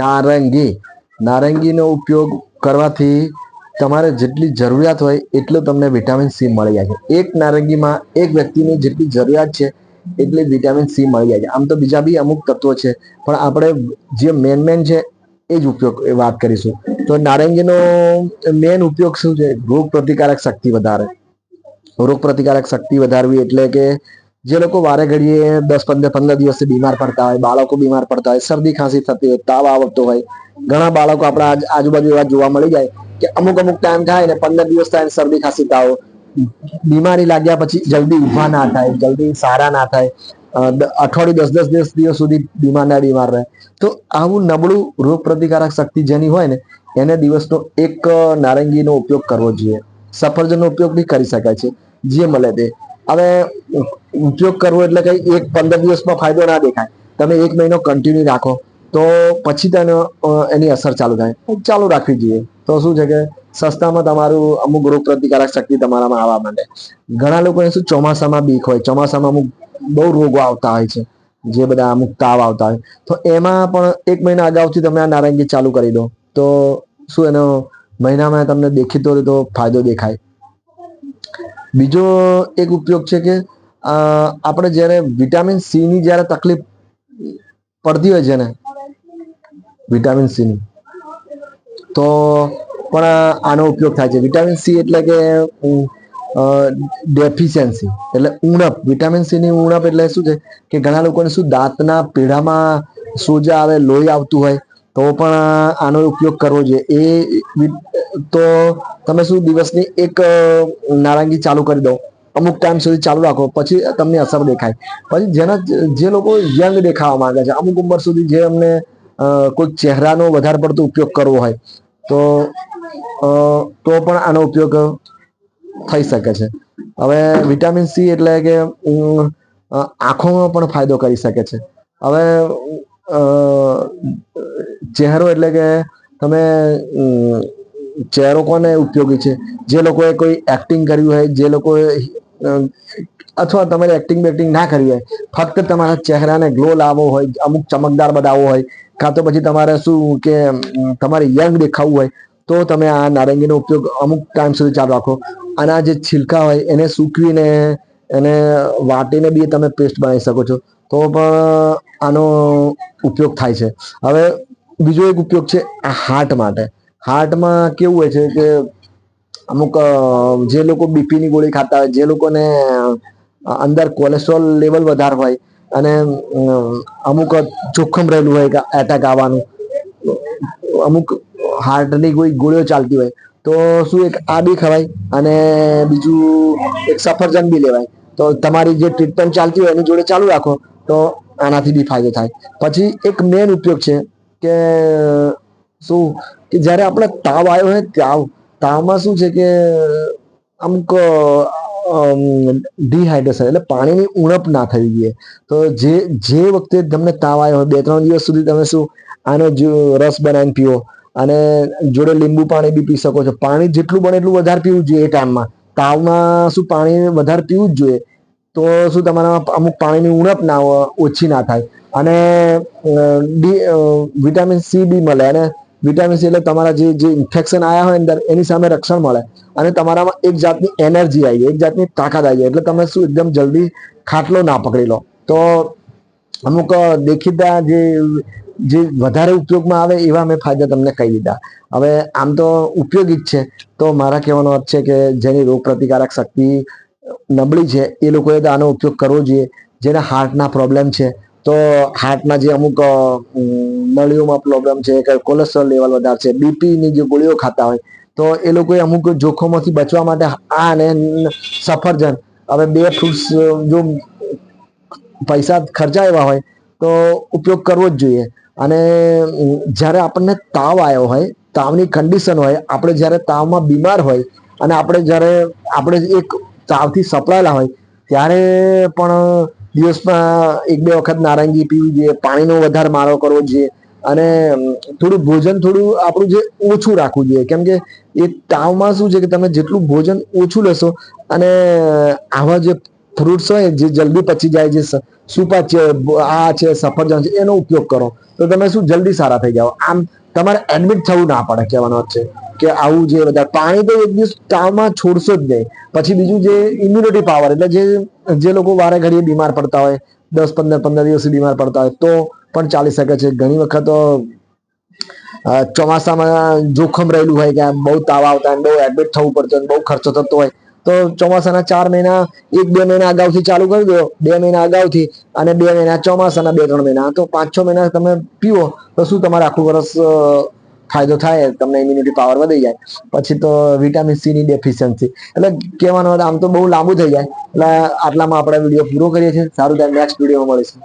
નારંગી નારંગીનો ઉપયોગ કરવાથી તમારે જેટલી જરૂરિયાત હોય એટલું તમને વિટામિન સી મળી જાય છે. એક નારંગીમાં એક વ્યક્તિની જેટલી જરૂરિયાત છે એટલી વિટામિન સી મળી જાય છે. આમ તો બીજા બી અમુક તત્વો છે, પણ આપણે જે મેન છે એ જ ઉપયોગ વાત કરીશું. તો નારંગીનો મેન ઉપયોગ શું છે? રોગ પ્રતિકારક શક્તિ વધારે. રોગ પ્રતિકારક શક્તિ વધારવી એટલે કે જે લોકો વારે ઘડીએ 10-15 દિવસથી બીમાર પડતા હોય, બાળકો બીમાર પડતા હોય, શરદી ખાંસી થતી હોય, તાવ આવતો હોય, ઘણા બાળકો આપણા આજુબાજુ એવા જોવા મળી જાય કે અમુક ટાઈમ થાય ને 15 દિવસ થાય શરદી ખાંસી તાવ, બીમારી લાગ્યા પછી જલ્દી ઊભા ના થાય, જલ્દી સારા ના થાય, અઠવાડિયું 10 દિવસ સુધી બીમાર રહે. તો આવું નબળું રોગ પ્રતિકારક શક્તિ જેની હોય ને એને દિવસનો એક નારંગીનો ઉપયોગ કરવો જોઈએ. સફરજનનો ઉપયોગ બી કરી શકાય છે, જે મળે તે. હવે ઉપયોગ કરવો એટલે કઈ 15 દિવસમાં ફાયદો ના દેખાય. તમે 1 મહિનો કન્ટિન્યુ રાખો તો પછી તેને એની અસર ચાલુ થાય. ચાલુ રાખવી જોઈએ તો શું છે કે સસ્તામાં તમારું અમુક રોગ પ્રતિકારક શક્તિ તમારામાં આવવા માંડે. ઘણા લોકોને શું ચોમાસામાં બીક હોય, ચોમાસામાં અમુક બહુ રોગો આવતા હોય છે, જે બધા અમુક તાવ આવતા હોય, તો એમાં પણ 1 મહિના અગાઉથી તમે આ નારંગી ચાલુ કરી દો તો શું એનો મહિનામાં તમને દેખીતો તો ફાયદો દેખાય. બીજો એક ઉપયોગ છે કે આપણે જ્યારે વિટામિન સી ની જ્યારે તકલીફ પડતી હોય છે ને, વિટામિન સી ની, તો પણ આનો ઉપયોગ થાય છે. વિટામિન સી એટલે કે ડેફિશિયન્સી એટલે ઉણપ. વિટામિન સી ની ઉણપ એટલે શું છે કે ઘણા લોકોને શું દાંતના પીઢામાં સોજા આવે, લોહી આવતું હોય, તો પણ આનો ઉપયોગ કરવો જોઈએ. તો તમે શું દિવસની એક નારંગી ચાલુ કરી દો, અમુક ટાઈમ સુધી ચાલુ રાખો, પછી તમને અસર દેખાય. પછી જે લોકો યંગ દેખાવા માંગે છે, અમુક ઉંમર સુધી જે અમને કોઈ ચહેરાનો વધારે પડતો ઉપયોગ કરવો હોય તો પણ આનો ઉપયોગ થઈ શકે છે. હવે વિટામિન સી એટલે કે આંખોમાં પણ ફાયદો કરી શકે છે. હવે ચહેરો એટલે કે તમે ચહેરો કોને ઉપયોગી છે? જે લોકોએ કોઈ એક્ટિંગ કર્યું હોય, જે લોકોએ અથવા તમારે એક્ટિંગ બેક્ટિંગ ના કરવી હોય, ફક્ત તમારા ચહેરાને ગ્લો લાવવો હોય, અમુક ચમકદાર બનાવવો હોય, કાં તો પછી તમારે શું કે તમારે યંગ દેખાવું હોય, તો તમે આ નારંગીનો ઉપયોગ અમુક ટાઈમ સુધી ચાલુ રાખો. આના જે છિલકા હોય એને સૂકવીને એને વાટીને બી તમે પેસ્ટ બનાવી શકો છો, તો પણ આનો ઉપયોગ થાય છે. હવે બીજો એક ઉપયોગ છે આ હાર્ટ માટે. હાર્ટમાં કેવું હોય છે કે અમુક જે લોકો બીપીની ગોળી ખાતા હોય, જે લોકોને અંદર કોલેસ્ટ્રોલ લેવલ વધારે હોય અને અમુક જોખમ રહેલું હોય કે એટેક આવવાનું, અમુક હાર્ટની કોઈ ગોળીઓ ચાલતી હોય, તો શું એક આ બી ખવાય અને બીજું એક સફરજન બી લેવાય. તો તમારી જે ટ્રીટમેન્ટ ચાલતી હોય એની જોડે ચાલુ રાખો તો આનાથી બી ફાયદો થાય. પછી એક મેન ઉપયોગ છે કે શું કે જયારે આપણે તાવ આવ્યો હોય, તાવમાં શું છે કે અમુક ડિહાઈડ્રેશન એટલે પાણીની ઉણપ ના થવી જોઈએ. તો જે વખતે તમને તાવ આવ્યો હોય 2-3 દિવસ સુધી તમે શું આનો રસ બનાવીને પીવો અને જોડે લીંબુ પાણી બી પી શકો છો. પાણી જેટલું બને એટલું વધારે પીવું જોઈએ. એ ટાઈમમાં તાવમાં શું પાણી વધારે પીવું જ જોઈએ. તો શું તમારામાં અમુક પાણીની ઉણપ ઓછી ના થાય અને વિટામિન સી બી મળે. અને વિટામિન સી એટલે તમારા જે ઇન્ફેક્શન આવ્યા હોય અંદર એની સામે રક્ષણ મળે અને તમારામાં એક જાતની એનર્જી આવી જાય, એક જાતની તાકાત આવી જાય. એટલે તમે શું એકદમ જલ્દી ખાટલો ના પકડી લો. તો અમુક દેખીતા જે વધારે ઉપયોગમાં આવે એવા મેં ફાયદા તમને કહી દીધા. હવે આમ તો ઉપયોગી જ છે. તો મારા કહેવાનો અર્થ છે કે જેની રોગ પ્રતિકારક શક્તિ નબળી છે એ લોકોએ તો આનો ઉપયોગ કરવો જોઈએ. જેના હાર્ટના પ્રોબ્લેમ છે, તો હાર્ટના જે અમુક નળીઓમાં પ્રોબ્લેમ છે, કોલેસ્ટ્રોલ લેવલ વધારે છે, બીપીની જે ગોળીઓ ખાતા હોય, તો એ લોકોએ અમુક જોખમોથી બચવા માટે આ અને સફરજન, હવે 2 ફ્રૂટ્સ જો પૈસા ખર્ચા એવા હોય તો ઉપયોગ કરવો જ જોઈએ. અને જ્યારે આપણને તાવ આવ્યો હોય, તાવની કન્ડિશન હોય, આપણે જ્યારે તાવમાં બીમાર હોય અને આપણે એક તાવથી સપડાયેલા હોય ત્યારે પણ દિવસમાં 1-2 વખત નારંગી પીવી જોઈએ, પાણીનો વધારે મારો કરવો જોઈએ અને થોડું ભોજન આપણું જે ઓછું રાખવું જોઈએ. કેમ કે એ તાવમાં શું છે કે તમે જેટલું ભોજન ઓછું લેશો અને આવા જે ફ્રૂટ્સ હોય જે જલ્દી પચી જાય, જે સુપા છે, આ છે, સફરજન છે, એનો ઉપયોગ કરો તો તમે શું જલ્દી સારા થઈ જાઓ. આમ તમારે એડમિટ થવું ના પડે. કહેવાનો અર્થ છે કે આવું જે બધા પાણી તો એક દિવસ ટાળમાં છોડશો જ નહીં. પછી બીજું જે ઇમ્યુનિટી પાવર, એટલે જે લોકો વારે ઘડીએ બીમાર પડતા હોય, 10-15 દિવસ બીમાર પડતા હોય તો પણ ચાલી શકે છે. ઘણી વખત ચોમાસામાં જોખમ રહેલું હોય કે બહુ તાવ આવતા હોય, બહુ એડમિટ થવું પડતું હોય, બહુ ખર્ચો થતો હોય, તો ચોમાસાના 4 મહિના 1-2 મહિના અગાઉથી ચાલુ કરી દો, 2 મહિના અગાઉથી, અને 2 મહિના ચોમાસાના, 2-3 મહિના, તો 5-6 મહિના તમે પીવો તો શું તમારે આખું વર્ષ ફાયદો થાય, તમને ઇમ્યુનિટી પાવર વધી જાય. પછી તો વિટામિન સી ની ડેફિશિયન્સી, એટલે કહેવાનો આમ તો બહુ લાંબુ થઈ જાય. એટલે આટલામાં આપણે વિડીયો પૂરો કરીએ છીએ. સારું, ત્યારે નેક્સ્ટ વિડીયોમાં મળીશું.